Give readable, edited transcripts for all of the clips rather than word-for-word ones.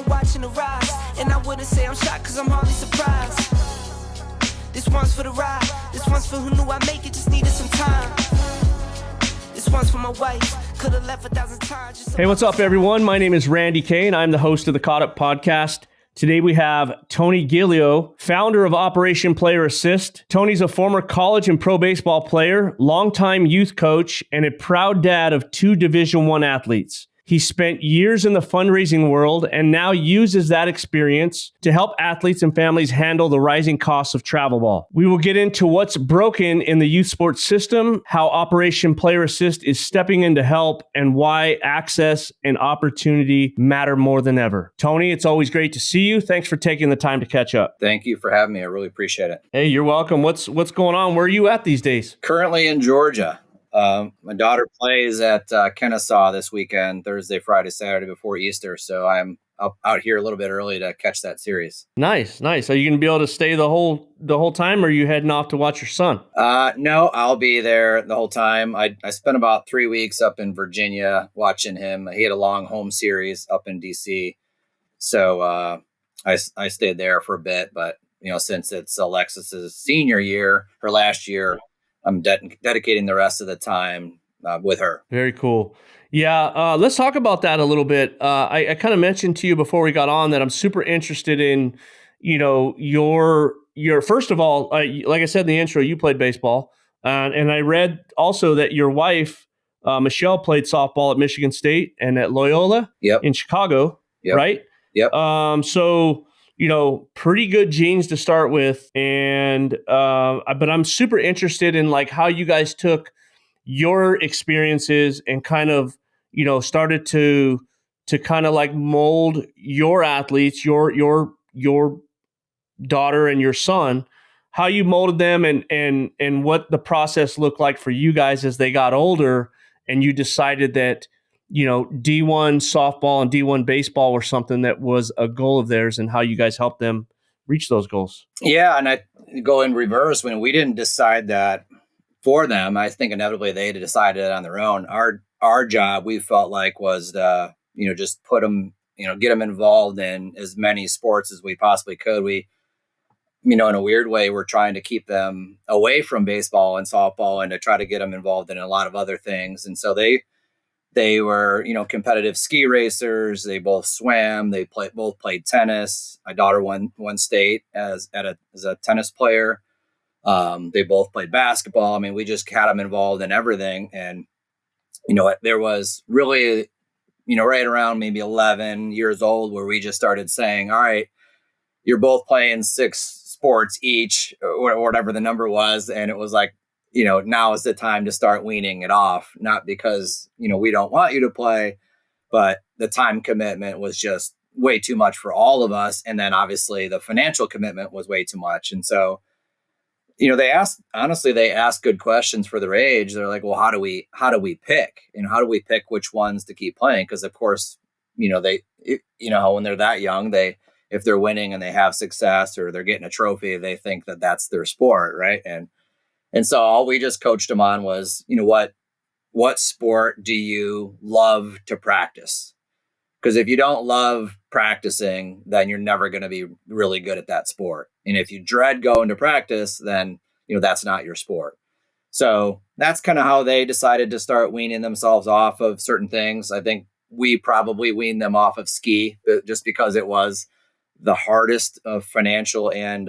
I'm watching the rise. And I wouldn't say I'm shocked cause I'm hardly surprised. This one's for the ride. This one's for who knew I'd make it, just needed some time. This one's for my wife. Could have left 1,000 times. Hey, what's up, everyone? My name is Randy Kaye, and I'm the host of the Caught Up podcast. Today we have Tony Gilio, founder of Operation Player Assist. Tony's a former college and pro baseball player, longtime youth coach, and a proud dad of 2 Division I athletes. He spent years in the fundraising world and now uses that experience to help athletes and families handle the rising costs of travel ball. We will get into what's broken in the youth sports system, how Operation Player Assist is stepping in to help, and why access and opportunity matter more than ever. Tony, it's always great to see you. Thanks for taking the time to catch up. Thank you for having me. I really appreciate it. Hey, you're welcome. What's going on? Where are you at these days? Currently in Georgia. My daughter plays at Kennesaw this weekend, Thursday, Friday, Saturday before Easter. So I'm out here a little bit early to catch that series. Nice. Are you going to be able to stay the whole time, or are you heading off to watch your son? No, I'll be there the whole time. I spent about 3 weeks up in Virginia watching him. He had a long home series up in DC. So I stayed there for a bit. But, since it's Alexis's senior year, her last year, I'm dedicating the rest of the time with her. Very cool. Yeah, let's talk about that a little bit. I kind of mentioned to you before we got on that I'm super interested in, your first of all, like I said in the intro, you played baseball, and I read also that your wife, Michelle, played softball at Michigan State and at Loyola in Chicago, right? Yep. So pretty good genes to start with. And, but I'm super interested in like how you guys took your experiences and kind of, started to kind of like mold your athletes, your daughter and your son, how you molded them and what the process looked like for you guys as they got older. And you decided that, D1 softball and D1 baseball were something that was a goal of theirs, and how you guys helped them reach those goals. Yeah. And I go in reverse. When we didn't decide that for them, I think inevitably they had decided it on their own. Our job, we felt like, was to, just put them, get them involved in as many sports as we possibly could. We, in a weird way, we're trying to keep them away from baseball and softball and to try to get them involved in a lot of other things. And so they were, competitive ski racers. They both swam. They both played tennis. My daughter won state as a tennis player. They both played basketball. I mean, we just had them involved in everything. And, there was really, right around maybe 11 years old where we just started saying, all right, you're both playing 6 sports each, or whatever the number was. And it was like, now is the time to start weaning it off, not because, we don't want you to play, but the time commitment was just way too much for all of us. And then obviously the financial commitment was way too much. And so, they asked good questions for their age. They're like, well, how do we pick? How do we pick which ones to keep playing? Because of course, when they're that young, if they're winning and they have success or they're getting a trophy, they think that that's their sport, right? And so all we just coached them on was, what sport do you love to practice? Because if you don't love practicing, then you're never going to be really good at that sport. And if you dread going to practice, then, that's not your sport. So that's kind of how they decided to start weaning themselves off of certain things. I think we probably weaned them off of ski just because it was the hardest of financial and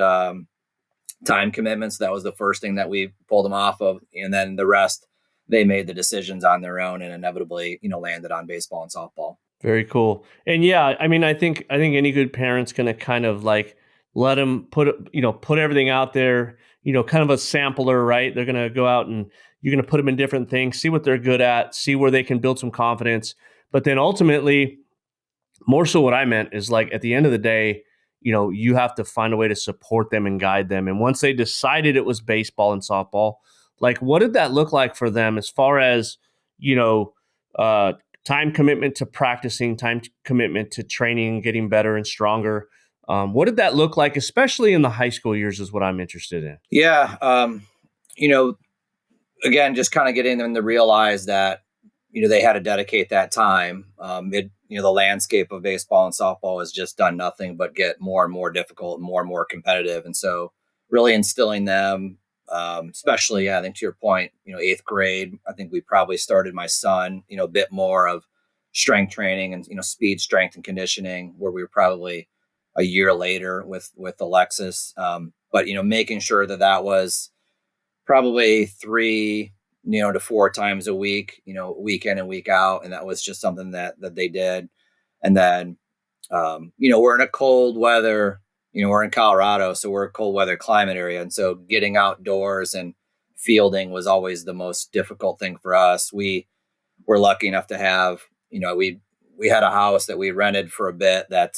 time commitments. That was the first thing that we pulled them off of. And then the rest, they made the decisions on their own and inevitably, landed on baseball and softball. Very cool. And yeah, I mean, I think any good parent's going to kind of like let them put everything out there, kind of a sampler, right? They're going to go out and you're going to put them in different things, see what they're good at, see where they can build some confidence. But then ultimately, more so what I meant is like at the end of the day, you have to find a way to support them and guide them. And once they decided it was baseball and softball, like what did that look like for them as far as, time commitment to practicing, time commitment to training, getting better and stronger? What did that look like, especially in the high school years is what I'm interested in. Yeah. Again, just kind of getting them to realize that, they had to dedicate that time. the landscape of baseball and softball has just done nothing but get more and more difficult and more competitive. And so really instilling them, especially, I think to your point, 8th grade, I think we probably started my son, a bit more of strength training and, speed, strength and conditioning, where we were probably a year later with Alexis. But, making sure that was probably 3, to 4 times a week, week in and week out. And that was just something that they did. And then, we're in a cold weather, we're in Colorado, so we're a cold weather climate area. And so getting outdoors and fielding was always the most difficult thing for us. We were lucky enough to have, we had a house that we rented for a bit that,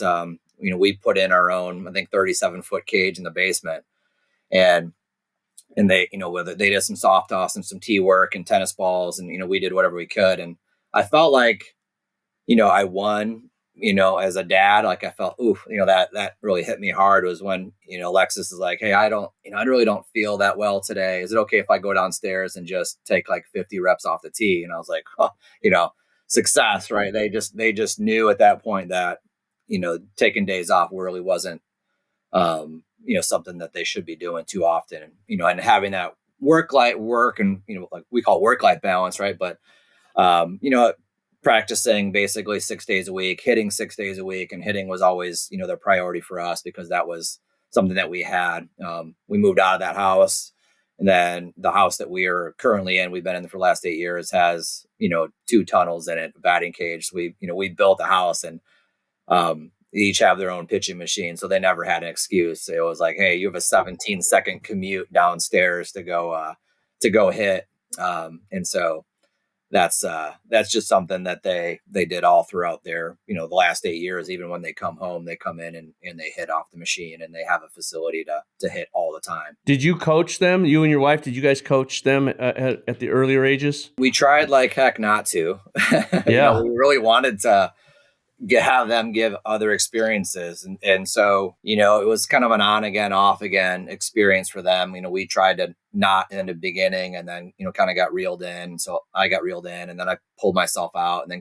we put in our own, I think 37-foot cage in the basement. And they, whether they did some soft toss and some tee work and tennis balls, and, we did whatever we could. And I felt like, I won, as a dad. Like I felt, oof, that really hit me hard was when, Alexis is like, hey, I really don't feel that well today. Is it okay if I go downstairs and just take like 50 reps off the tee? And I was like, oh, success, right? They just knew at that point that, taking days off really wasn't, something that they should be doing too often, and having that work and, like we call work-life balance, right? But, practicing basically 6 days a week, hitting 6 days a week, and hitting was always, the priority for us because that was something that we had. We moved out of that house, and then the house that we are currently in, we've been in for the last 8 years, has, 2 tunnels in it, a batting cage. So we built a house, and, each have their own pitching machine. So they never had an excuse. It was like, hey, you have a 17-second commute downstairs to go hit. And so that's just something that they did all throughout their, the last 8 years. Even when they come home, they come in and they hit off the machine, and they have a facility to hit all the time. Did you coach them? You and your wife, did you guys coach them at the earlier ages? We tried like heck not to. Yeah. We really wanted to have them give other experiences. And so, it was kind of an on again, off again experience for them. We tried to not in the beginning, and then, kind of got reeled in. So I got reeled in, and then I pulled myself out, and then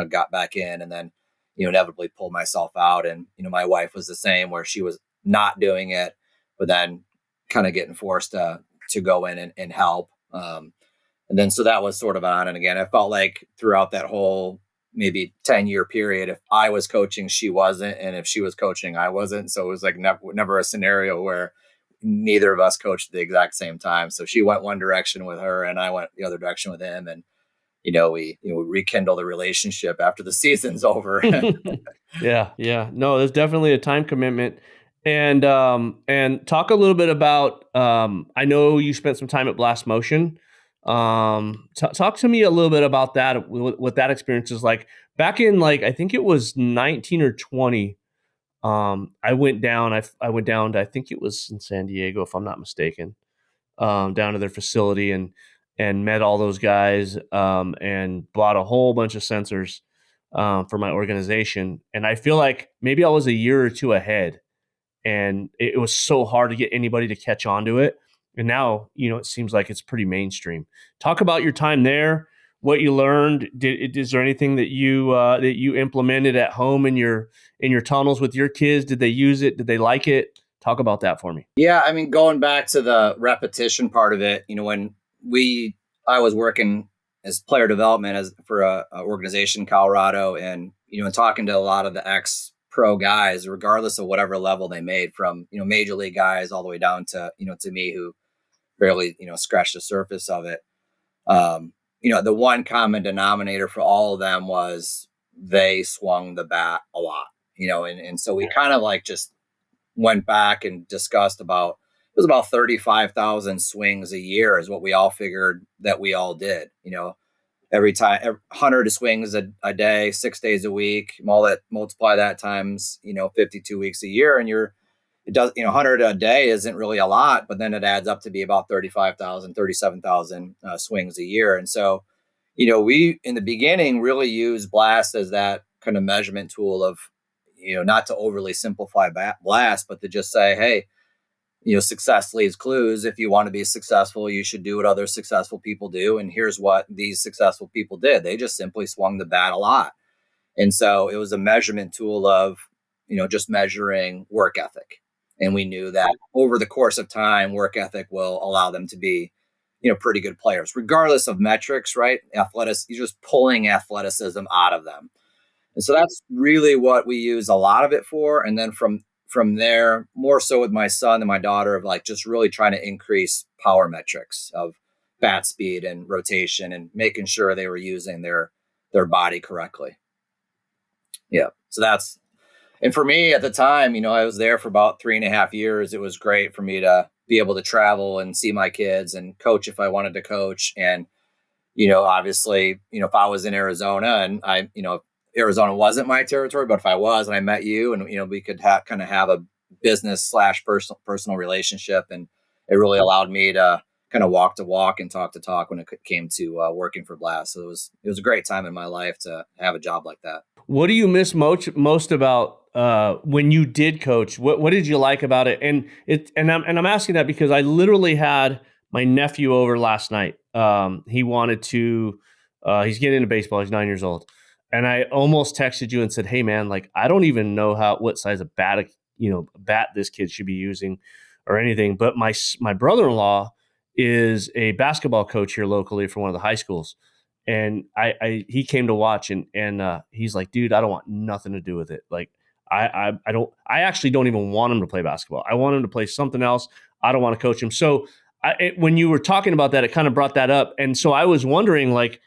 got back in, and then, inevitably pulled myself out. And, my wife was the same, where she was not doing it, but then kind of getting forced to go in and help. And then, so that was sort of on and again. I felt like throughout that whole maybe 10-year period, if I was coaching, she wasn't, and if she was coaching, I wasn't. So it was like never a scenario where neither of us coached at the exact same time. So she went one direction with her, and I went the other direction with him, and we rekindle the relationship after the season's over. Yeah. No, there's definitely a time commitment. And talk a little bit about, I know you spent some time at Blast Motion. Talk to me a little bit about that, what that experience is like. Back in, like, I think it was 19 or 20. I went down to, I think it was in San Diego, if I'm not mistaken, down to their facility and met all those guys, and bought a whole bunch of sensors, for my organization. And I feel like maybe I was a year or two ahead, and it was so hard to get anybody to catch on to it. And now, it seems like it's pretty mainstream. Talk about your time there, what you learned. Is there anything that you implemented at home in your tunnels with your kids? Did they use it? Did they like it? Talk about that for me. Yeah, I mean, going back to the repetition part of it, when I was working as player development for a organization in Colorado, and talking to a lot of the ex-pro guys, regardless of whatever level they made, from major league guys all the way down to to me, who barely scratched the surface of it. The one common denominator for all of them was they swung the bat a lot. And so we kind of like just went back and discussed about, it was about 35,000 swings a year is what we all figured that we all did. Every time, 100 swings a day, 6 days a week, multiply that times 52 weeks a year, and 100 a day isn't really a lot, but then it adds up to be about 35,000, 37,000 swings a year. And so, we in the beginning really used Blast as that kind of measurement tool of, not to overly simplify Blast, but to just say, hey, success leaves clues. If you want to be successful, you should do what other successful people do. And here's what these successful people did. They just simply swung the bat a lot. And so it was a measurement tool of, just measuring work ethic. And we knew that over the course of time, work ethic will allow them to be, pretty good players, regardless of metrics, right? You're just pulling athleticism out of them. And so that's really what we use a lot of it for. And then from there, more so with my son and my daughter, of like just really trying to increase power metrics of bat speed and rotation and making sure they were using their body correctly. Yeah. So and for me at the time, I was there for about 3.5 years. It was great for me to be able to travel and see my kids and coach if I wanted to coach. And, obviously, if I was in Arizona and Arizona wasn't my territory, but if I was and I met you and, we could kind of have a business / personal relationship. And it really allowed me to kind of walk to walk and talk to talk when it came to working for Blast. So it was a great time in my life to have a job like that. What do you miss most about when you did coach? What did you like about it? And I'm asking that because I literally had my nephew over last night. He wanted to. He's getting into baseball. He's 9 years old, and I almost texted you and said, "Hey, man, like I don't even know what size of bat this kid should be using, or anything." But my brother-in-law is a basketball coach here locally for one of the high schools. And he came to watch and he's like, dude, I don't want nothing to do with it. Like, I actually don't even want him to play basketball. I want him to play something else. I don't want to coach him. So when you were talking about that, it kind of brought that up. And so I was wondering, like,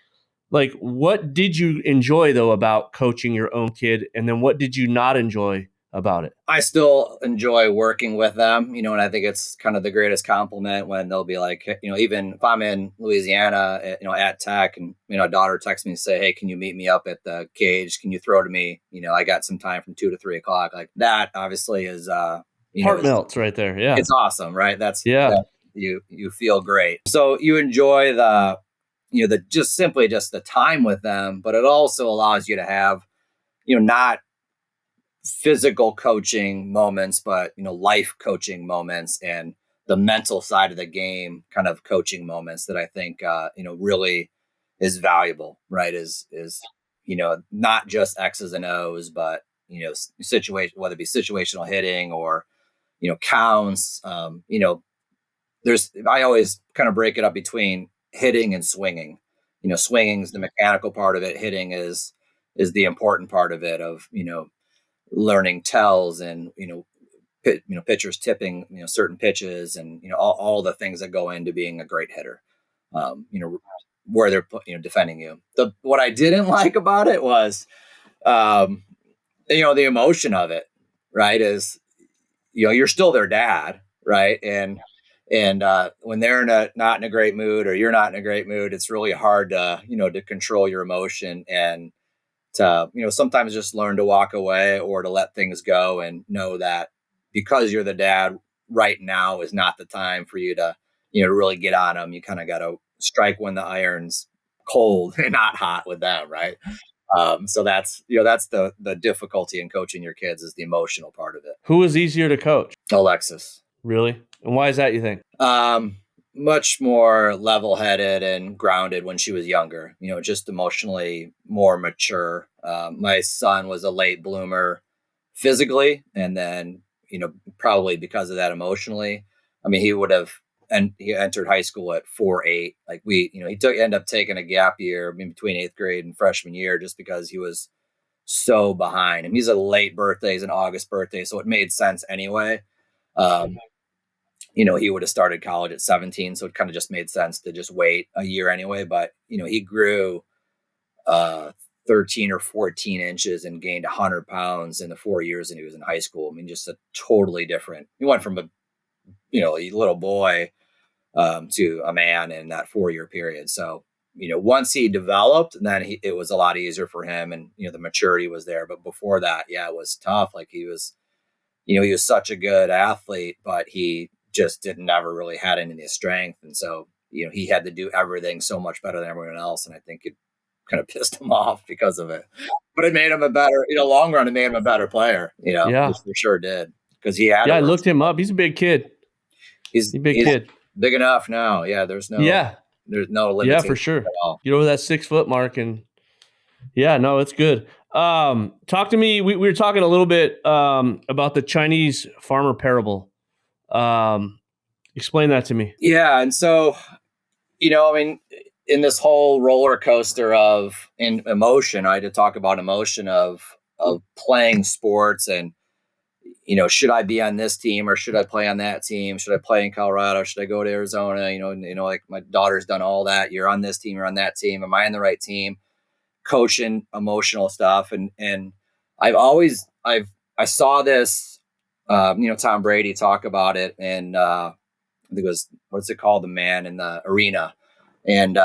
what did you enjoy though about coaching your own kid? And then what did you not enjoy about it? I still enjoy working with them, and I think it's kind of the greatest compliment when they'll be like, even if I'm in Louisiana, at Tech, and, a daughter texts me and say, hey, can you meet me up at the cage? Can you throw to me? I got some time from 2 to 3 o'clock. Like that obviously is, heart melts right there. Yeah. It's awesome, right? You feel great. So you enjoy the just the time with them, but it also allows you to have, not physical coaching moments, but life coaching moments and the mental side of the game kind of coaching moments that I think really is valuable, right? Is not just X's and O's, but situation, whether it be situational hitting or counts. I always kind of break it up between hitting and swinging. Swinging is the mechanical part of it. Hitting is the important part of it, of learning tells and pitchers tipping certain pitches and all the things that go into being a great hitter, where they're defending you. What I didn't like about it was the emotion of it, right? Is you're still their dad, right? And when they're not in a great mood or you're not in a great mood, it's really hard to to control your emotion and to sometimes just learn to walk away or to let things go and know that because you're the dad right now is not the time for you to really get on them. You kind of got to strike when the iron's cold and not hot with them, right? So that's the difficulty in coaching your kids, is the emotional part of it. Who was easier to coach? Alexis. Really? And why is that, you think? Much more level-headed and grounded when she was younger, just emotionally more mature. My son was a late bloomer physically, and then, probably because of that emotionally. I mean, he entered high school at 4.8. Like he ended up taking a gap year in between 8th grade and freshman year just because he was so behind. And he's a late birthday, he's an August birthday, so it made sense anyway. He would have started college at 17, so it kind of just made sense to just wait a year anyway. But, he grew 13 or 14 inches and gained 100 pounds in the 4 years that he was in high school. I mean, just a totally different. He went from a little boy to a man in that 4-year period. So, once he developed, then it was a lot easier for him, and, the maturity was there. But before that, yeah, it was tough. Like he was such a good athlete, but he just never really had any of the strength. And so, he had to do everything so much better than everyone else. And I think it kind of pissed him off because of it, but it made him a better, long run, it made him a better player, Yeah. It for sure did. Cause he had, I looked him up. He's a big kid. He's a big kid. Big enough now. Yeah. There's no limit. Yeah, for sure. Get over that 6 foot mark and yeah, no, it's good. Talk to me. We were talking a little bit about the Chinese farmer parable. Explain that to me. Yeah. And so, I mean, in this whole roller coaster of emotion, I had to talk about emotion of playing sports and, should I be on this team or should I play on that team? Should I play in Colorado? Should I go to Arizona? Like my daughter's done all that. You're on this team, you're on that team. Am I on the right team? Coaching emotional stuff. And I saw this, Tom Brady talk about it. And I think it was, what's it called? The Man in the Arena. And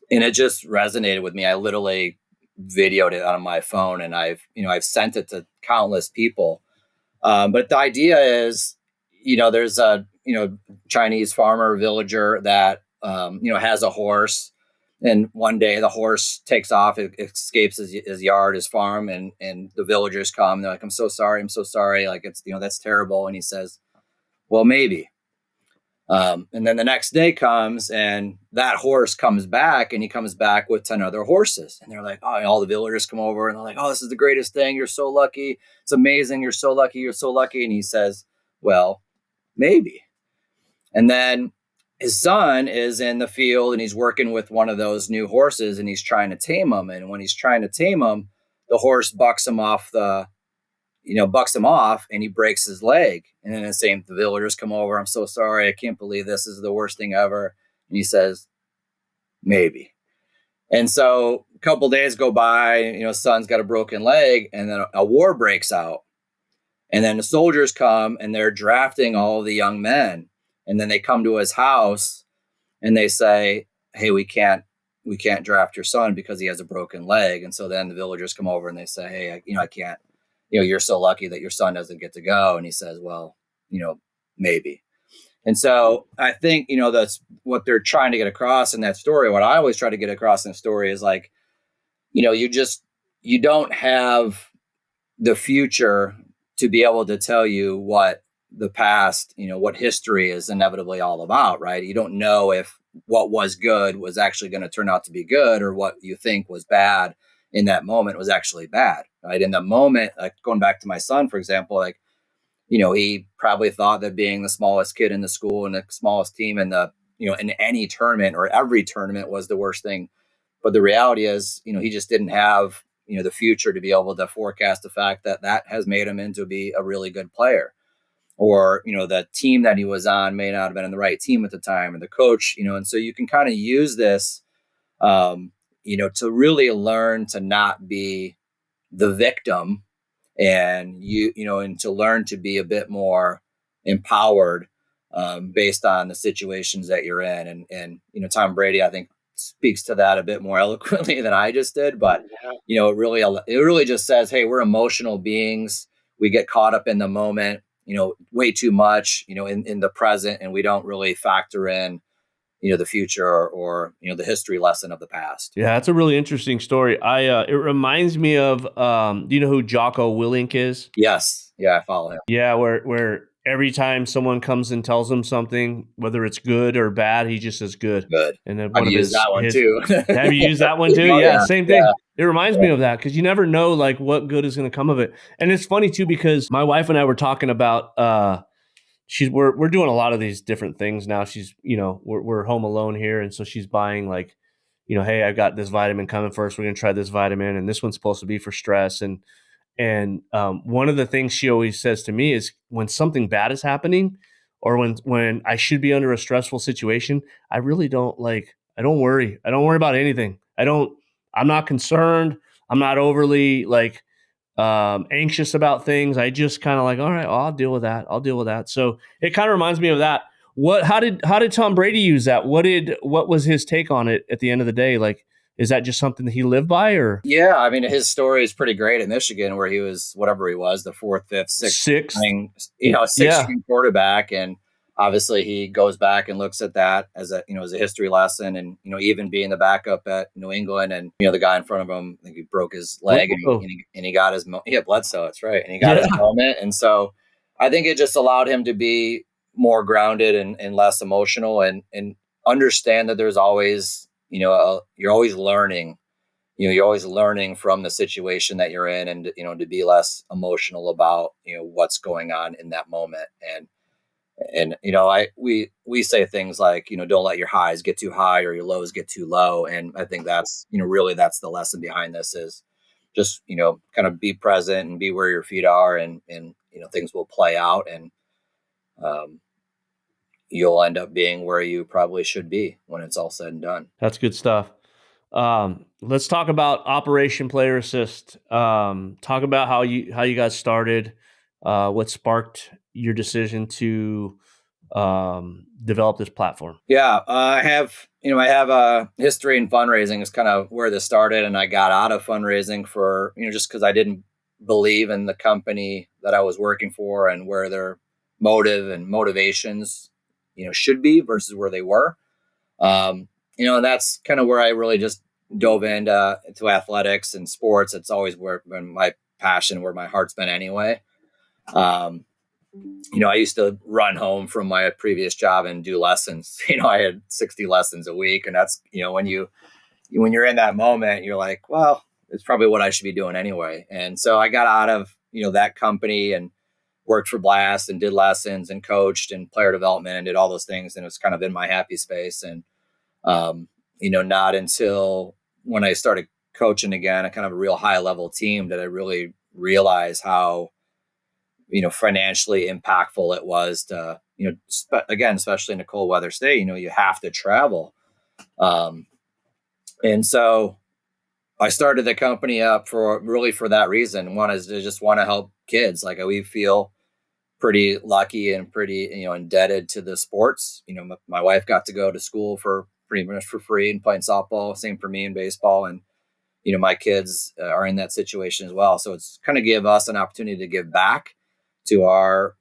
it just resonated with me. I literally videoed it on my phone and I've sent it to countless people. But the idea is, there's a, Chinese farmer villager that, has a horse, and one day the horse takes off, it escapes his yard, his farm, and the villagers come. They're like, I'm so sorry. Like, it's, that's terrible. And he says, well, maybe. And then the next day comes and that horse comes back, and he comes back with 10 other horses. And they're like, oh, and all the villagers come over and they're like, oh, this is the greatest thing. You're so lucky. It's amazing. You're so lucky. You're so lucky. And he says, well, maybe. And then his son is in the field and he's working with one of those new horses and he's trying to tame him. And when he's trying to tame him, the horse bucks him off and he breaks his leg. And then the villagers come over. I'm so sorry. I can't believe this is the worst thing ever. And he says, maybe. And so a couple days go by, son's got a broken leg, and then a war breaks out. And then the soldiers come and they're drafting all the young men. And then they come to his house and they say, hey, we can't draft your son because he has a broken leg. And so then the villagers come over and they say, hey, I can't. You're so lucky that your son doesn't get to go. And he says, well, maybe. And so I think, that's what they're trying to get across in that story. What I always try to get across in the story is like, you don't have the future to be able to tell you what the past, what history is inevitably all about, right? You don't know if what was good was actually going to turn out to be good, or what you think was bad in that moment was actually bad, right? In the moment, like going back to my son, for example, like, he probably thought that being the smallest kid in the school and the smallest team in in any tournament or every tournament was the worst thing. But the reality is, he just didn't have, the future to be able to forecast the fact that has made him into be a really good player. Or, the team that he was on may not have been in the right team at the time, or the coach, and so you can kind of use this, to really learn to not be the victim, and and to learn to be a bit more empowered based on the situations that you're in. And Tom Brady, I think, speaks to that a bit more eloquently than I just did. But it really just says, hey, we're emotional beings. We get caught up in the moment, way too much, in the present, and we don't really factor in the future or the history lesson of the past. Yeah, that's a really interesting story. It reminds me of do you know who Jocko Willink is? Yes. Yeah, I follow him. Yeah, where every time someone comes and tells him something, whether it's good or bad, he just says good. Good. And then I've used that one too. Have you used that one too? Oh, yeah, same thing. Yeah. It reminds me of that, because you never know like what good is going to come of it. And it's funny too, because my wife and I were talking about we're doing a lot of these different things now. She's, we're home alone here. And so she's buying like, hey, I've got this vitamin coming first. We're going to try this vitamin. And this one's supposed to be for stress. And one of the things she always says to me is when something bad is happening, or when I should be under a stressful situation, I really don't I don't worry. I don't worry about anything. I'm not concerned. I'm not overly anxious about things. I just kind of all right, I'll deal with that. So it kind of reminds me of that. How did Tom Brady use that? What was his take on it at the end of the day? Is that just something that he lived by, or? Yeah. I mean, his story is pretty great at Michigan, where he was, whatever he was, the fourth, fifth, sixth string quarterback. And obviously he goes back and looks at that as a history lesson. And, even being the backup at New England, and, the guy in front of him, I think he broke his leg and he got his, he had Bledsoe. That's right. And he got his moment. And so I think it just allowed him to be more grounded and less emotional, and understand that there's always, you're always learning, you're always learning from the situation that you're in, and, to be less emotional about, what's going on in that moment. And we say things like, don't let your highs get too high or your lows get too low. And I think that's, really that's the lesson behind this, is just, kind of be present and be where your feet are, and things will play out, and um, you'll end up being where you probably should be when it's all said and done. That's good stuff. Let's talk about Operation Player Assist. Talk about how you guys started, what sparked your decision to develop this platform. Yeah, I have a history in fundraising. Is kind of where this started, and I got out of fundraising for, just because I didn't believe in the company that I was working for and where their motive and motivations, should be versus where they were. And that's kind of where I really just dove into athletics and sports. It's always been my passion, where my heart's been anyway. Um, I used to run home from my previous job and do lessons. I had 60 lessons a week, and that's, when you're in that moment, you're like, well, it's probably what I should be doing anyway. And so I got out of, that company and worked for Blast and did lessons and coached and player development and did all those things. And it was kind of in my happy space. And, not until when I started coaching again, a kind of a real high level team, did I really realize how, financially impactful it was to, again, especially in a cold weather state, you have to travel. And so I started the company up for that reason. One is to just want to help kids. Like, we feel pretty lucky and pretty, indebted to the sports. My wife got to go to school for pretty much for free and playing softball. Same for me in baseball. And, my kids are in that situation as well. So it's kind of give us an opportunity to give back to our,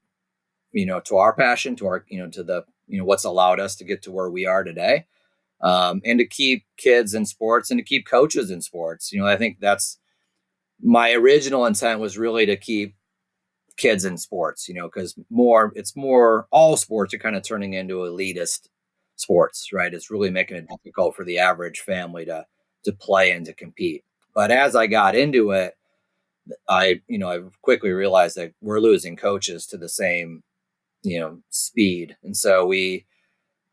to our passion, to our, to the, what's allowed us to get to where we are today. And to keep kids in sports and to keep coaches in sports. I think that's my original intent, was really to keep kids in sports, because it's more all sports are kind of turning into elitist sports, right? It's really making it difficult for the average family to play and to compete. But as I got into it, I quickly realized that we're losing coaches to the same, speed. And so we,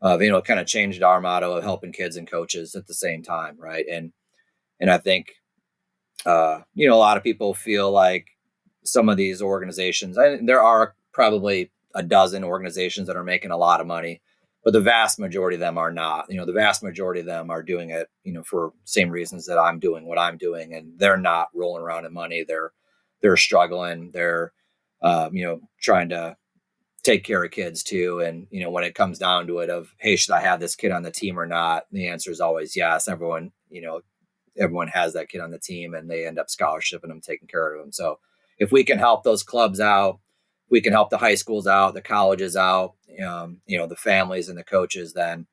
kind of changed our motto of helping kids and coaches at the same time. Right. And I think, a lot of people feel like some of these organizations, there are probably a dozen organizations that are making a lot of money, but the vast majority of them are not. The vast majority of them are doing it, for same reasons that I'm doing what I'm doing, and they're not rolling around in money. They're struggling. They're, trying to take care of kids too. And, when it comes down to it of, hey, should I have this kid on the team or not? The answer is always yes. Everyone has that kid on the team, and they end up scholarshiping them, taking care of them. So if we can help those clubs out, we can help the high schools out, the colleges out, the families and the coaches, then,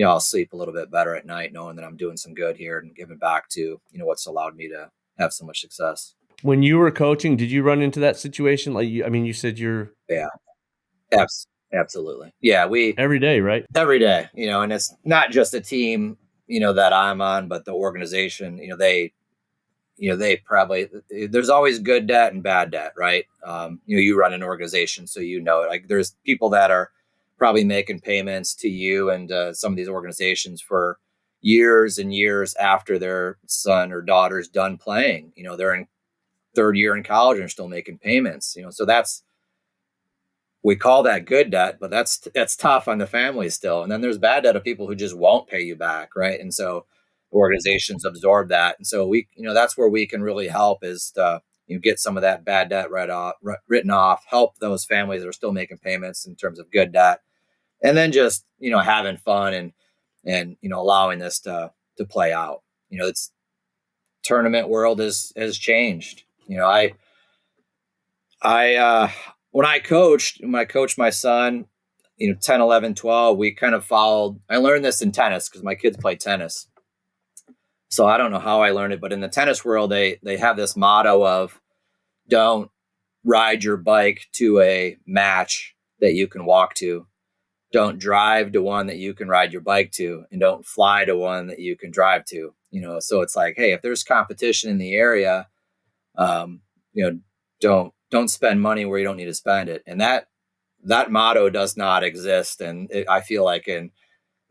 I'll sleep a little bit better at night knowing that I'm doing some good here and giving back to, what's allowed me to have so much success. When you were coaching, did you run into that situation? Like, you said you're absolutely. Yeah. every day, right? Every day, and it's not just a team, that I'm on, but the organization, they probably, there's always good debt and bad debt, right? You run an organization, so like there's people that are probably making payments to you and some of these organizations for years and years after their son or daughter's done playing. They're in third year in college and are still making payments. So we call that good debt, but that's tough on the family still. And then there's bad debt of people who just won't pay you back, right? And so organizations absorb that, and so we, that's where we can really help, is to get some of that bad debt written off, help those families that are still making payments in terms of good debt, and then just having fun and allowing this to play out. It's tournament world has changed. I when I coached my son, 10, 11, 12, we kind of followed. I learned this in tennis because my kids play tennis. So I don't know how I learned it, but in the tennis world, they have this motto of, don't ride your bike to a match that you can walk to. Don't drive to one that you can ride your bike to, and don't fly to one that you can drive to. So it's like, hey, if there's competition in the area, um, you know, don't spend money where you don't need to spend it. And that motto does not exist. And I feel like in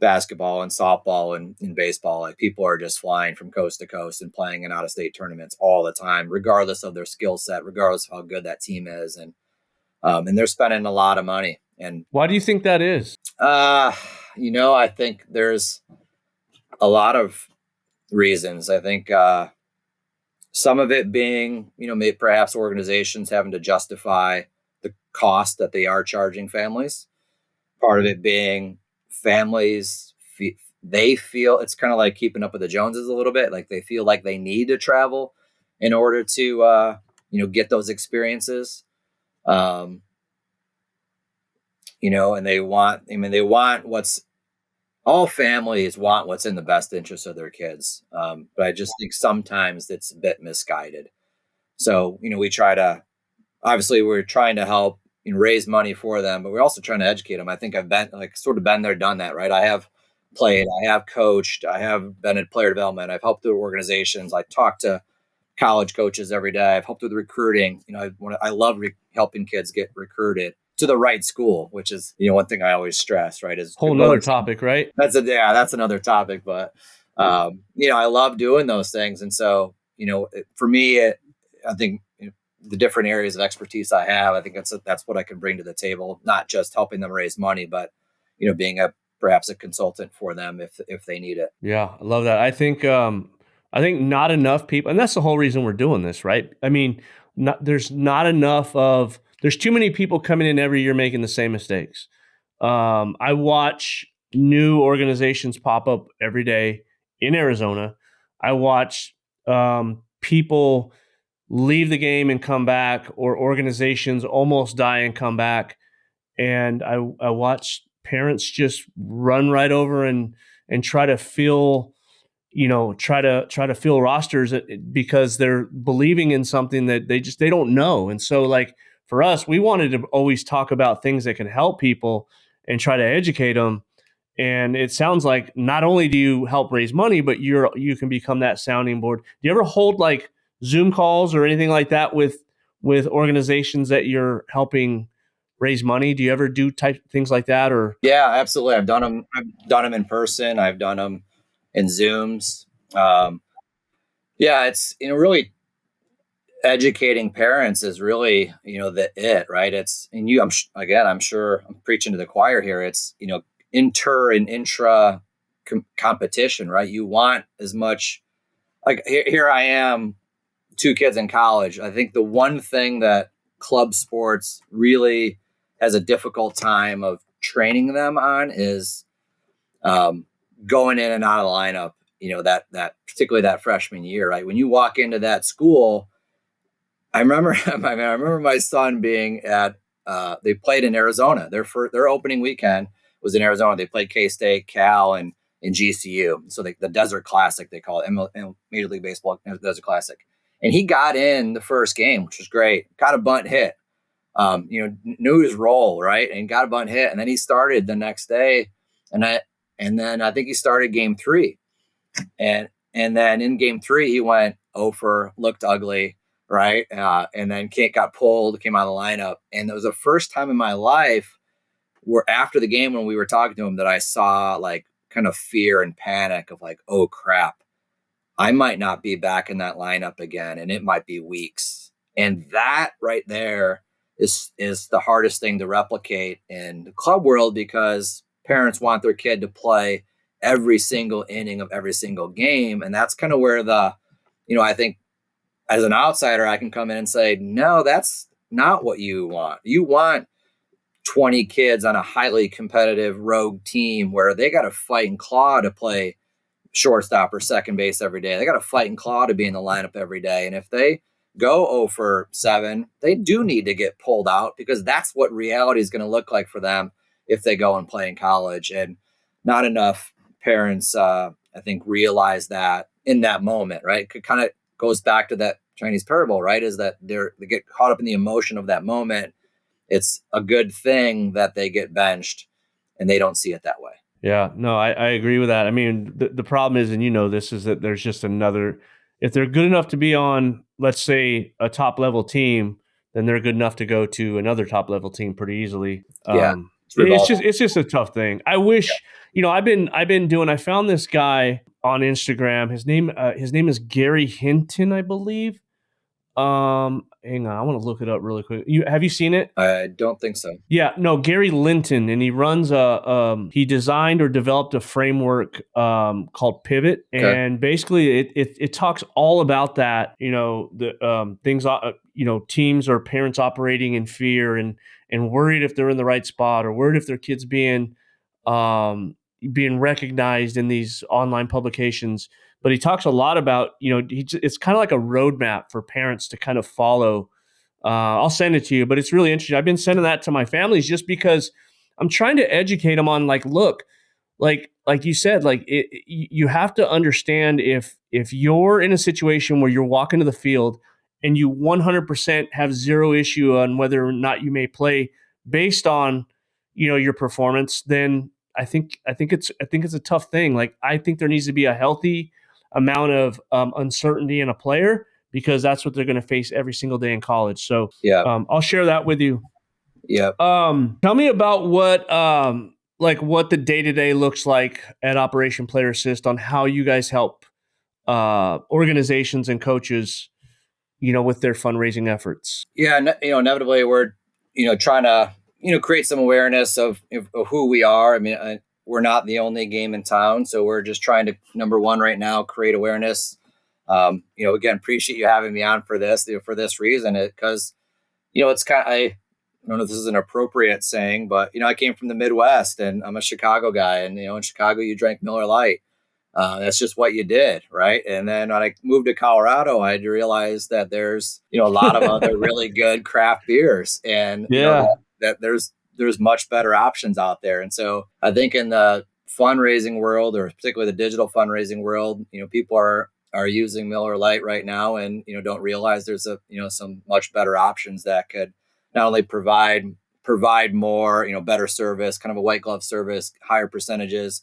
basketball and softball and in baseball, like people are just flying from coast to coast and playing in out of state tournaments all the time, regardless of their skill set, regardless of how good that team is. And they're spending a lot of money. And why do you think that is? I think there's a lot of reasons. I think, some of it being, maybe perhaps organizations having to justify the cost that they are charging families. Part of it being families, they feel it's kind of like keeping up with the Joneses a little bit. Like they feel like they need to travel in order to, get those experiences. And they want all families want what's in the best interest of their kids. But I just think sometimes it's a bit misguided. So, obviously we're trying to help raise money for them, but we're also trying to educate them. I think I've been been there, done that, right? I have played, I have coached, I have been in player development. I've helped through organizations. I talk to college coaches every day. I've helped with recruiting. I love helping kids get recruited to the right school, which is, one thing I always stress, right? Is whole nother topic, right? That's another topic, but, I love doing those things. And so, for me, I think the different areas of expertise I have, I think that's what I can bring to the table, not just helping them raise money, but, being perhaps a consultant for them if they need it. Yeah, I love that. I think not enough people, and that's the whole reason we're doing this, right? I mean, there's too many people coming in every year making the same mistakes. I watch new organizations pop up every day in Arizona. I watch people leave the game and come back, or organizations almost die and come back. And I watch parents just run right over and try to fill, try to fill rosters because they're believing in something that they don't know. And so, like, for us, we wanted to always talk about things that can help people and try to educate them. And it sounds like not only do you help raise money, but you can become that sounding board. Do you ever hold like Zoom calls or anything like that with organizations that you're helping raise money? Do you ever do type things like that? Or yeah, absolutely. I've done them in person. I've done them in Zooms. It's really educating parents is really right. It's and you. I'm sure I'm preaching to the choir here. It's inter and intra competition, right? You want as much. Like here I am, 2 kids in college. I think the one thing that club sports really has a difficult time of training them on is going in and out of the lineup. That particularly that freshman year, right? When you walk into that school, I remember my son being at. They played in Arizona. Their opening weekend was in Arizona. They played K-State, Cal, and GCU. So the Desert Classic, they call it, Major League Baseball Desert Classic. And he got in the first game, which was great. Got a bunt hit. Knew his role, right? And got a bunt hit. And then he started the next day. And then I think he started game 3. And then in game 3, he went 0 for, looked ugly, right? And then got pulled, came out of the lineup. And it was the first time in my life where after the game, when we were talking to him, that I saw like kind of fear and panic of like, oh crap, I might not be back in that lineup again. And it might be weeks. And that right there is the hardest thing to replicate in the club world, because parents want their kid to play every single inning of every single game. And that's kind of where I think as an outsider, I can come in and say, no, that's not what you want. You want 20 kids on a highly competitive rogue team where they got to fight and claw to play shortstop or second base every day. They got to fight and claw to be in the lineup every day. And if they go 0 for 7, they do need to get pulled out, because that's what reality is going to look like for them if they go and play in college. And not enough parents, I think, realize that in that moment, right? It kind of goes back to that Chinese parable, right? Is that they get caught up in the emotion of that moment. It's a good thing that they get benched, and they don't see it that way. Yeah, no, I agree with that. I mean, the problem is, and this, is that there's just another, if they're good enough to be on, let's say, a top level team, then they're good enough to go to another top level team pretty easily. Yeah, it's It's revolving. just a tough thing. I wish, I found this guy on Instagram. His name is Gary Hinton, I believe. Hang on, I want to look it up really quick. Have you seen it? I don't think so. Yeah, no, Gary Linton, and he runs he designed or developed a framework called Pivot, Okay. and basically it talks all about that. The things, teams or parents operating in fear and worried if they're in the right spot, or worried if their kids being recognized in these online publications. But he talks a lot about, it's kind of like a roadmap for parents to kind of follow. I'll send it to you, but it's really interesting. I've been sending that to my families just because I'm trying to educate them on, like, look, like you said, like, you have to understand, if you're in a situation where you're walking to the field and you 100% have zero issue on whether or not you may play based on, your performance, then I think it's a tough thing. Like, I think there needs to be a healthy amount of uncertainty in a player, because that's what they're going to face every single day in college. So Yeah. I'll share that with you. Yeah. Tell me about what the day to day looks like at Operation Player Assist, on how you guys help organizations and coaches, with their fundraising efforts. Yeah. Inevitably we're, trying to, create some awareness of who we are. I mean, we're not the only game in town. So we're just trying to, number one right now, create awareness. Again, appreciate you having me on for this, for this reason, because, it's kind of, I don't know if this is an appropriate saying, but, I came from the Midwest and I'm a Chicago guy, and, in Chicago, you drank Miller Lite. That's just what you did, right? And then when I moved to Colorado, I realized that there's, a lot of other really good craft beers, and Yeah. that there's much better options out there. And so I think in the fundraising world, or particularly the digital fundraising world, people are using Miller Lite right now, and don't realize there's some much better options that could not only provide more, better service, kind of a white glove service, higher percentages.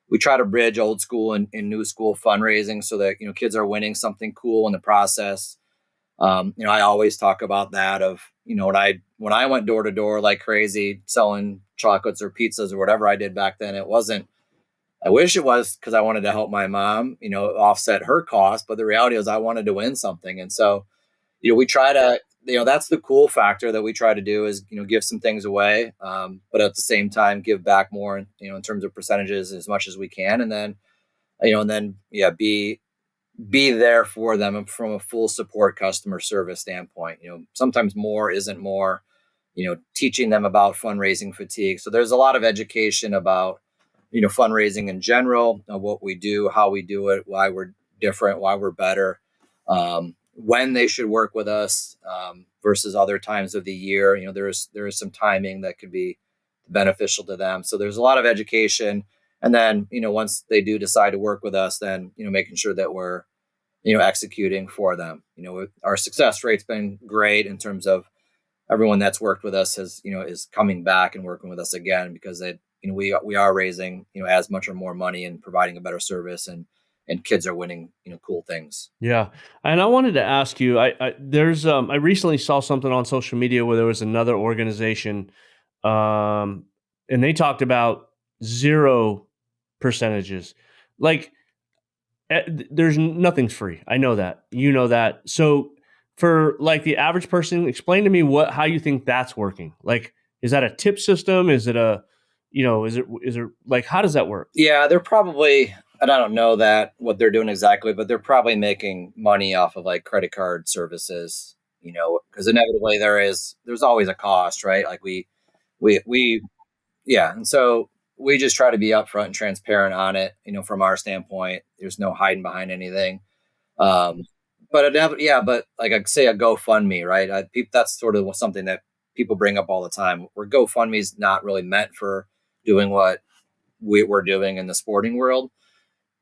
We try to bridge old school and new school fundraising so that kids are winning something cool in the process. I always talk about that of when I went door to door like crazy selling chocolates or pizzas or whatever I did back then. It wasn't. I wish it was because I wanted to help my mom, offset her cost. But the reality is I wanted to win something, and so we try to. That's the cool factor that we try to do is give some things away, but at the same time give back more, in terms of percentages as much as we can, and then be there for them from a full support customer service standpoint. Sometimes more isn't more. Teaching them about fundraising fatigue. So there's a lot of education about fundraising in general, what we do, how we do it, why we're different, why we're better. When they should work with us versus other times of the year. There is some timing that could be beneficial to them. So there's a lot of education. And then, once they do decide to work with us, then, making sure that we're, executing for them. Our success rate's been great in terms of everyone that's worked with us is coming back and working with us again, because we are raising, as much or more money and providing a better service, and kids are winning, cool things. Yeah. And I wanted to ask you, I recently saw something on social media where there was another organization, and they talked about zero percentages. Like, there's nothing's free. I know that. You know that. So for, like, the average person, explain to me how you think that's working. Like, is that a tip system? Is it is it like, how does that work? Yeah, they're probably, and I don't know that what they're doing exactly, but they're probably making money off of like credit card services, because inevitably there's always a cost, right? Like we, yeah. And so we just try to be upfront and transparent on it, from our standpoint. There's no hiding behind anything. But like I say, a GoFundMe, right? That's sort of something that people bring up all the time, where GoFundMe is not really meant for doing what we're doing in the sporting world.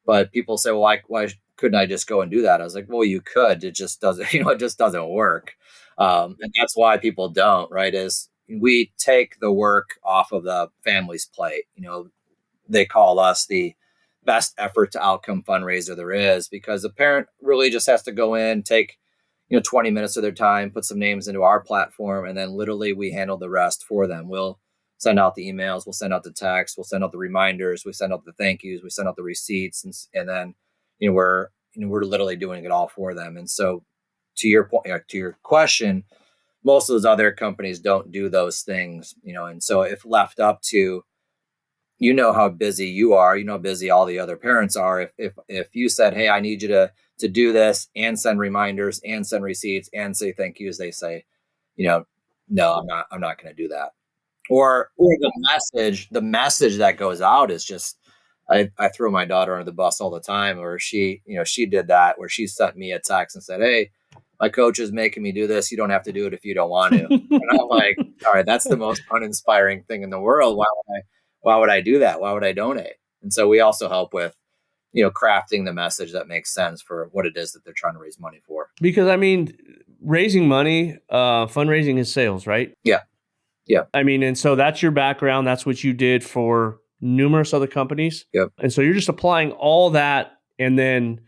But people say, well, why couldn't I just go and do that? I was like, well, you could. It just doesn't, it just doesn't work. And that's why people don't, right? Is we take the work off of the family's plate. they call us the best effort to outcome fundraiser there is, because the parent really just has to go in, take 20 minutes of their time, put some names into our platform, and then literally we handle the rest for them. We'll send out the emails, we'll send out the text, we'll send out the reminders, we send out the thank yous, we send out the receipts, and then we're literally doing it all for them. And so, to your point, to your question, most of those other companies don't do those things, and so if left up to, how busy you are, how busy all the other parents are. If you said, hey, I need you to do this and send reminders and send receipts and say thank yous, they say, no, I'm not going to do that. Or the message that goes out is just, I throw my daughter under the bus all the time, or she did that, where she sent me a text and said, hey, my coach is making me do this. You don't have to do it if you don't want to. And I'm like, all right, that's the most uninspiring thing in the world. Why would I do that? Why would I donate? And so we also help with, crafting the message that makes sense for what it is that they're trying to raise money for. Because raising money, fundraising is sales, right? Yeah. Yeah. And so that's your background. That's what you did for numerous other companies. Yep. And so you're just applying all that and then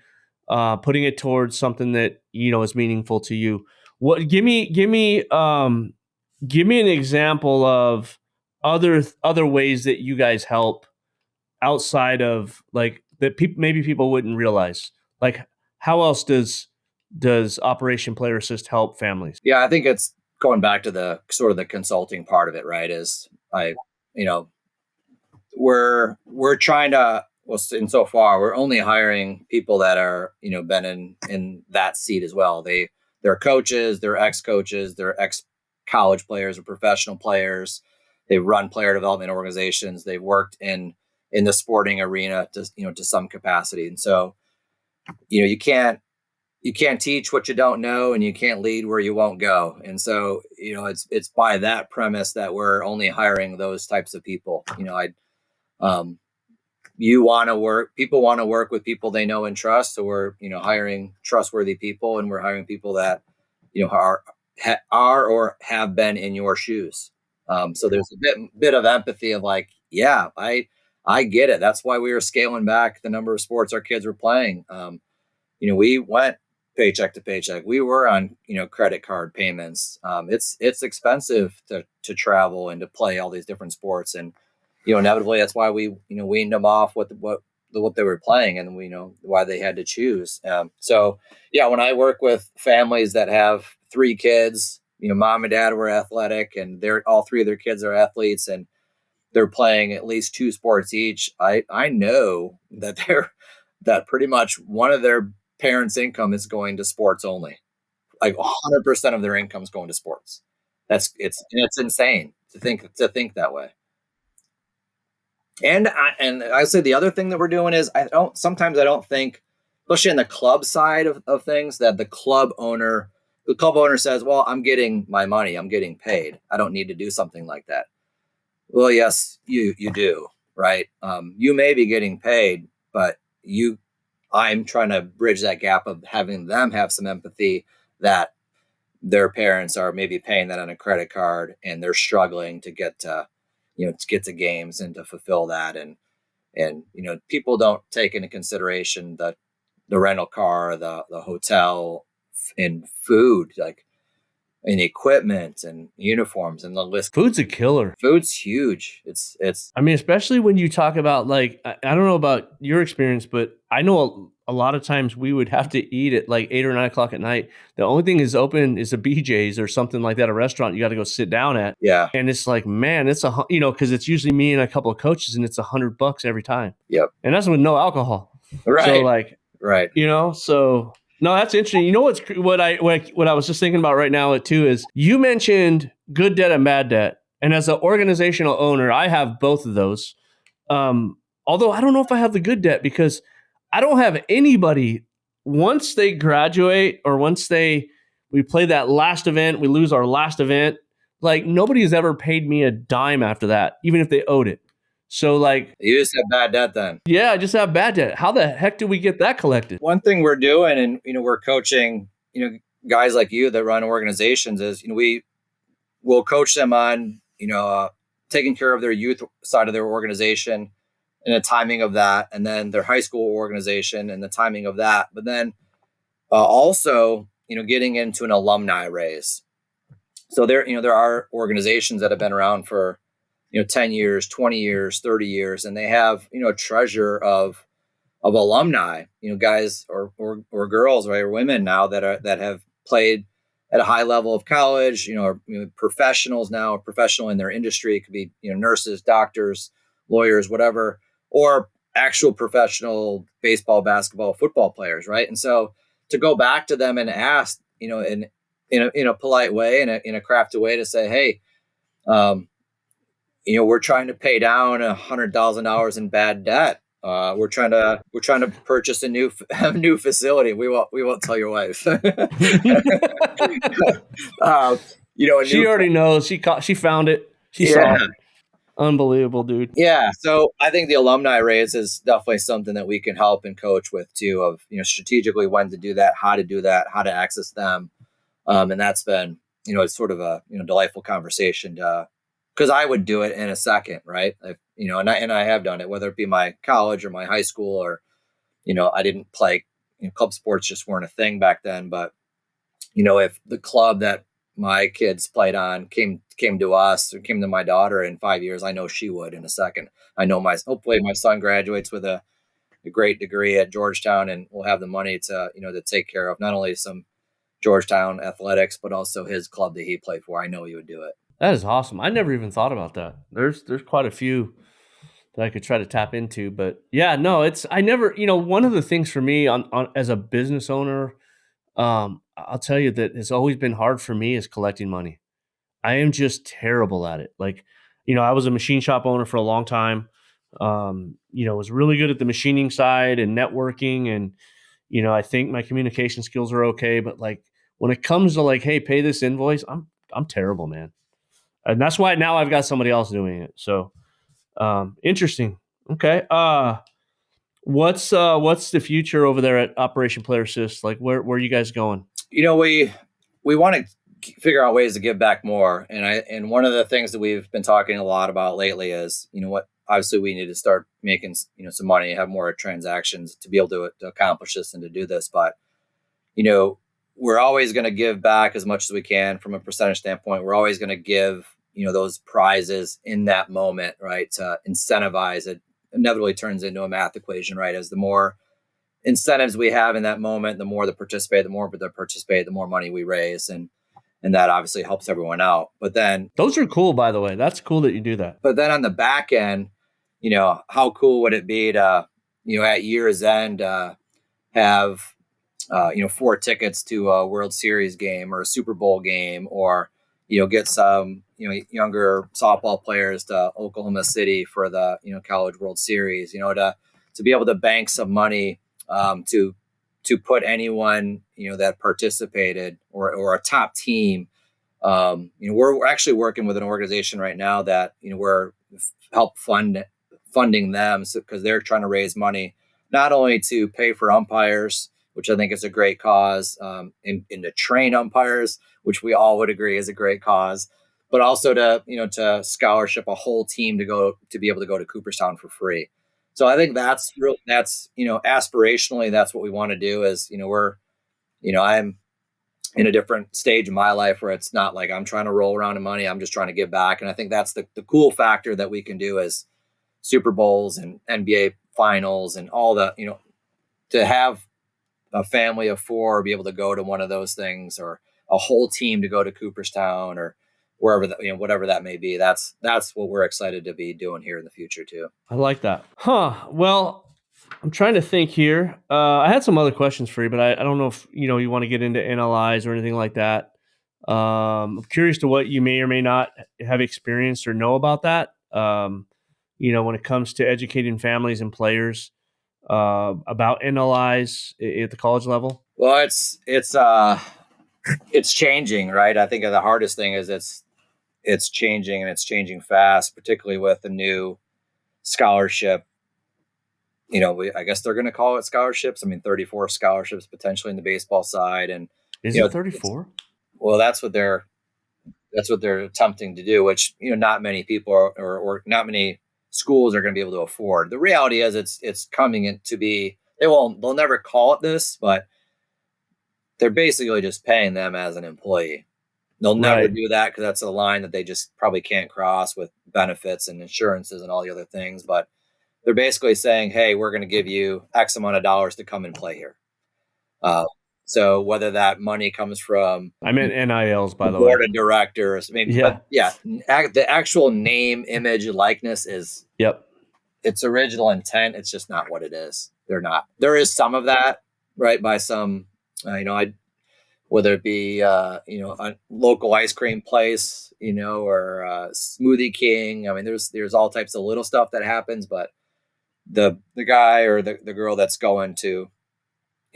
putting it towards something that, is meaningful to you. Give me an example of other ways that you guys help outside of like that maybe people wouldn't realize. Like, how else does Operation Player Assist help families? Yeah, I think it's going back to the sort of the consulting part of it, right? We're trying to, and so far we're only hiring people that are, been in that seat as well. They're coaches, they're ex-coaches, they're ex-college players or professional players. They run player development organizations. They've worked in the sporting arena to some capacity. And so, you can't teach what you don't know, and you can't lead where you won't go. And so, it's by that premise that we're only hiring those types of people. People want to work with people they know and trust. So we're, hiring trustworthy people, and we're hiring people that, are or have been in your shoes. So there's a bit of empathy of like, yeah, I get it. That's why we were scaling back the number of sports our kids were playing. We went paycheck to paycheck. We were on, credit card payments. It's expensive to travel and to play all these different sports. And, inevitably that's why we, weaned them off what they were playing, and we know why they had to choose. So yeah, when I work with families that have 3 kids, mom and dad were athletic, and all 3 of their kids are athletes, and they're playing at least 2 sports each. I know that pretty much one of their parents' income is going to sports only. Like 100% of their income is going to sports. It's insane to think that way. And I say the other thing that we're doing is I don't think, especially in the club side of things, that the club owner says, well, I'm getting my money, I'm getting paid, I don't need to do something like that. Well, yes, you do, right? You may be getting paid, but I'm trying to bridge that gap of having them have some empathy that their parents are maybe paying that on a credit card, and they're struggling to get to games and to fulfill that. And people don't take into consideration the rental car, the hotel, and food, like, and equipment and uniforms, and the list. Food's a killer. Food's huge. It's. Especially when you talk about, like, I don't know about your experience, but I know a lot of times we would have to eat at like 8 or 9 o'clock at night. The only thing is open is a BJ's or something like that, a restaurant you got to go sit down at. Yeah. And it's like, man, it's because it's usually me and a couple of coaches, and it's $100 every time. Yep. And that's with no alcohol. Right. So like, right. So. No, that's interesting. What I was just thinking about right now too is you mentioned good debt and bad debt, and as an organizational owner, I have both of those. Although I don't know if I have the good debt, because I don't have anybody once they graduate or once we play that last event, we lose our last event. Like, nobody has ever paid me a dime after that, even if they owed it. So like, you just have bad debt then. Yeah, I just have bad debt. How the heck do we get that collected? One thing we're doing, and we're coaching, guys like you that run organizations, is we will coach them on taking care of their youth side of their organization, and the timing of that, and then their high school organization and the timing of that. But then also, getting into an alumni raise. So there are organizations that have been around for 10 years, 20 years, 30 years, and they have a treasure of alumni, guys or girls, right, or women now that have played at a high level of college, or professionals now, professional in their industry. It could be nurses, doctors, lawyers, whatever, or actual professional baseball, basketball, football players, right? And so to go back to them and ask, in a polite way, in a crafty way, to say, hey, we're trying to pay down $100,000 in bad debt. We're trying to purchase a new facility. We won't tell your wife. She already knows. She found it. She saw it. Unbelievable, dude. Yeah. So I think the alumni raise is definitely something that we can help and coach with too, of, strategically when to do that, how to access them. And that's been, it's sort of a, delightful conversation because I would do it in a second. Right. And I have done it, whether it be my college or my high school, or, I didn't play, club sports just weren't a thing back then. But, if the club that my kids played on came to us, or came to my daughter in 5 years, I know she would in a second. I know hopefully my son graduates with a great degree at Georgetown, and we'll have the money to, to take care of not only some Georgetown athletics, but also his club that he played for. I know he would do it. That is awesome. I never even thought about that. There's quite a few that I could try to tap into, but yeah, no, I never, one of the things for me on as a business owner, I'll tell you that it's always been hard for me is collecting money. I am just terrible at it. Like, I was a machine shop owner for a long time. Was really good at the machining side and networking, and I think my communication skills are okay, but like when it comes to like, hey, pay this invoice, I'm terrible, man. And that's why now I've got somebody else doing it. So, interesting. Okay. What's the future over there at Operation Player Assist? Like, where are you guys going? We want to figure out ways to give back more. And one of the things that we've been talking a lot about lately is, obviously we need to start making, some money, have more transactions to be able to accomplish this and to do this. But, we're always going to give back as much as we can from a percentage standpoint. We're always going to give, those prizes in that moment, right? To incentivize it. Inevitably turns into a math equation, right? As the more incentives we have in that moment, the more they participate, the more money we raise. And that obviously helps everyone out. But then those are cool, by the way. That's cool that you do that. But then on the back end, how cool would it be to, at year's end, have, 4 tickets to a World Series game or a Super Bowl game, or, get some, younger softball players to Oklahoma City for the, College World Series, to be able to bank some money, to put anyone, that participated or a top team. We're actually working with an organization right now that, we're funding them because they're trying to raise money, not only to pay for umpires, which I think is a great cause, and to train umpires, which we all would agree is a great cause, but also to scholarship a whole team to be able to go to Cooperstown for free. So I think that's aspirationally, that's what we want to do is, I'm in a different stage of my life where it's not like I'm trying to roll around in money. I'm just trying to give back. And I think that's the cool factor that we can do is Super Bowls and NBA finals and all the, to have a family of 4 be able to go to one of those things, or a whole team to go to Cooperstown or wherever that, whatever that may be. That's what we're excited to be doing here in the future too. I like that. Well, I'm trying to think here. I had some other questions for you, but I don't know if, you want to get into NLIs or anything like that. I'm curious to what you may or may not have experienced or know about that. When it comes to educating families and players, about NLIs at the college level. Well, it's changing, right? I think the hardest thing is it's changing, and it's changing fast, particularly with the new scholarship. I guess they're going to call it scholarships. 34 scholarships potentially in the baseball side, and is it 34? Well, that's what they're attempting to do, which not many people or not many schools are going to be able to afford. The reality is it's coming in to be, they'll never call it this, but they're basically just paying them as an employee. They'll never do that because that's a line that they just probably can't cross with benefits and insurances and all the other things. But they're basically saying, hey, we're going to give you X amount of dollars to come and play here. So whether that money comes from, I meant NILs, by the way, board of directors. I mean, yeah, the actual name, image, likeness is its original intent. It's just not what it is. They're not. There is some of that, right? By some, whether it be a local ice cream place, or Smoothie King. I mean, there's all types of little stuff that happens, but the guy or the girl that's going to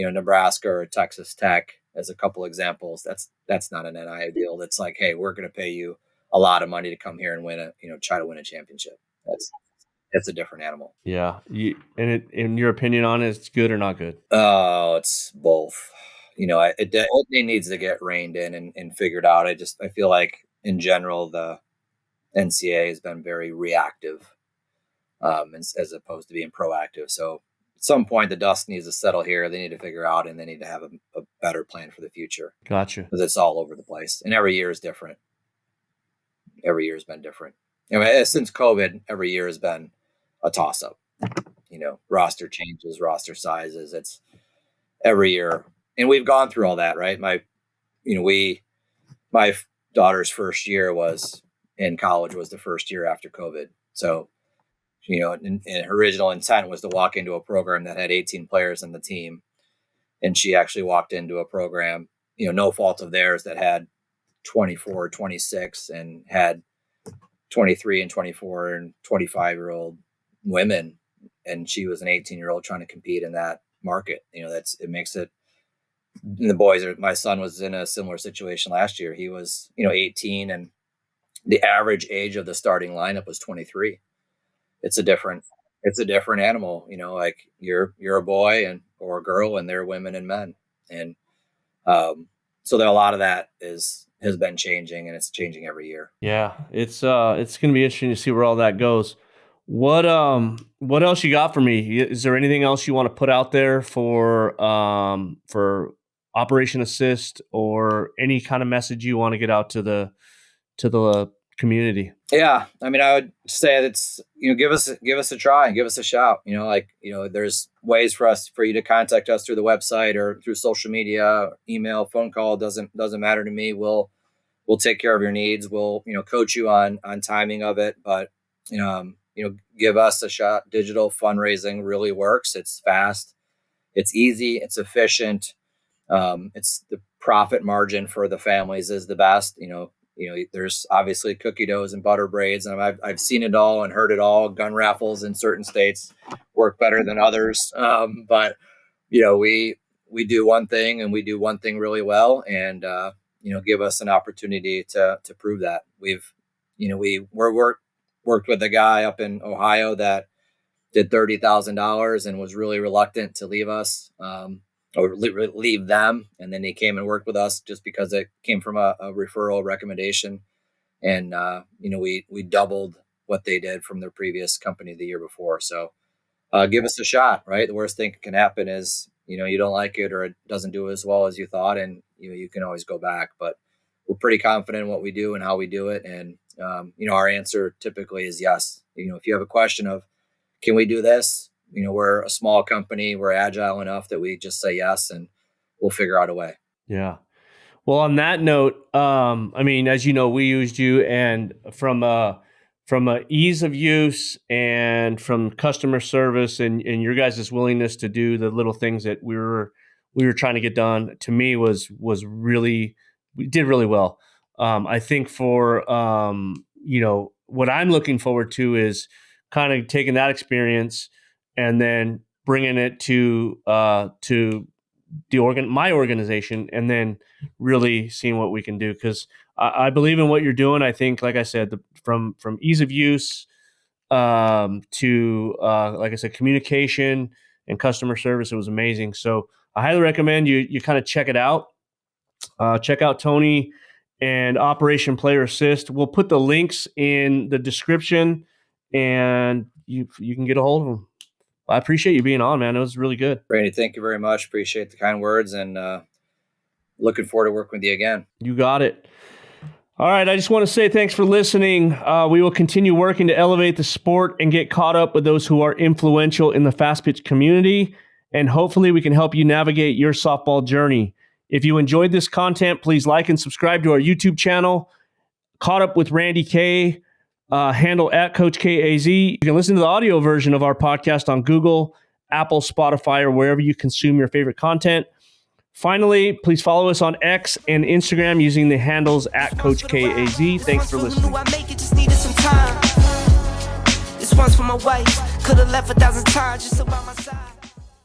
Nebraska or Texas Tech, as a couple examples, that's not an NIL deal. That's like, hey, we're going to pay you a lot of money to come here and try to win a championship. It's a different animal. Yeah. In your opinion on it, it's good or not good? Oh, it's both. It needs to get reined in and figured out. I feel like in general, the NCAA has been very reactive, as opposed to being proactive. So at some point, the dust needs to settle here. They need to figure out, and they need to have a better plan for the future. Gotcha. Because it's all over the place, and every year is different. Every year has been different. Since COVID, every year has been a toss-up. Roster changes, roster sizes. It's every year, and we've gone through all that, right? My daughter's first year was in college, was the first year after COVID. So, and her original intent was to walk into a program that had 18 players on the team. And she actually walked into a program, no fault of theirs, that had 24, 26 and had 23 and 24 and 25-year-old women. And she was an 18-year-old trying to compete in that market. It makes it, and the boys my son was in a similar situation last year. He was, 18, and the average age of the starting lineup was 23. It's a different animal, like you're a boy or a girl, and they're women and men. And, so a lot of that has been changing, and it's changing every year. Yeah. It's going to be interesting to see where all that goes. What else you got for me? Is there anything else you want to put out there for Operation Assist, or any kind of message you want to get out to the community? Yeah. I mean, I would say that's, give us a try and give us a shout. There's ways for you to contact us through the website or through social media, email, phone call. Doesn't matter to me. We'll take care of your needs. We'll, coach you on timing of it, but, give us a shot. Digital fundraising really works. It's fast. It's easy. It's efficient. It's the profit margin for the families is the best. There's obviously cookie doughs and butter braids, and I've seen it all and heard it all. Gun raffles in certain states work better than others. But we do one thing, and we do one thing really well, and give us an opportunity to prove that. We're worked with a guy up in Ohio that did $30,000 and was really reluctant to leave us. Or leave them. And then he came and worked with us just because it came from a referral recommendation. And, we doubled what they did from their previous company the year before. So give us a shot, right? The worst thing that can happen is, you don't like it, or it doesn't do as well as you thought. And you can always go back, but we're pretty confident in what we do and how we do it. And, our answer typically is yes. If you have a question of, can we do this? We're a small company. We're agile enough that we just say yes, and we'll figure out a way. Yeah. Well, on that note, as you know, we used you, and from a ease of use and from customer service and your guys' willingness to do the little things that we were trying to get done, to me was really, we did really well. I think for what I'm looking forward to is kind of taking that experience and then bringing it to my organization, and then really seeing what we can do, because I believe in what you're doing. I think, like I said, from ease of use to like I said, communication and customer service, it was amazing. So I highly recommend you kind of check it out. Check out Tony and Operation Player Assist. We'll put the links in the description and you can get a hold of him. I appreciate you being on, man. It was really good. Randy, thank you very much. Appreciate the kind words, and looking forward to working with you again. You got it. All right, I just want to say thanks for listening. We will continue working to elevate the sport and get caught up with those who are influential in the fast pitch community, and hopefully we can help you navigate your softball journey. If you enjoyed this content, please like and subscribe to our YouTube channel, Caught Up with Randy Kaye, handle at Coach KAZ. You can listen to the audio version of our podcast on Google, Apple, Spotify, or wherever you consume your favorite content. Finally, please follow us on X and Instagram using the handles at Coach KAZ. Thanks for listening. This one's for my wife. Could have left 1,000 times just about my side.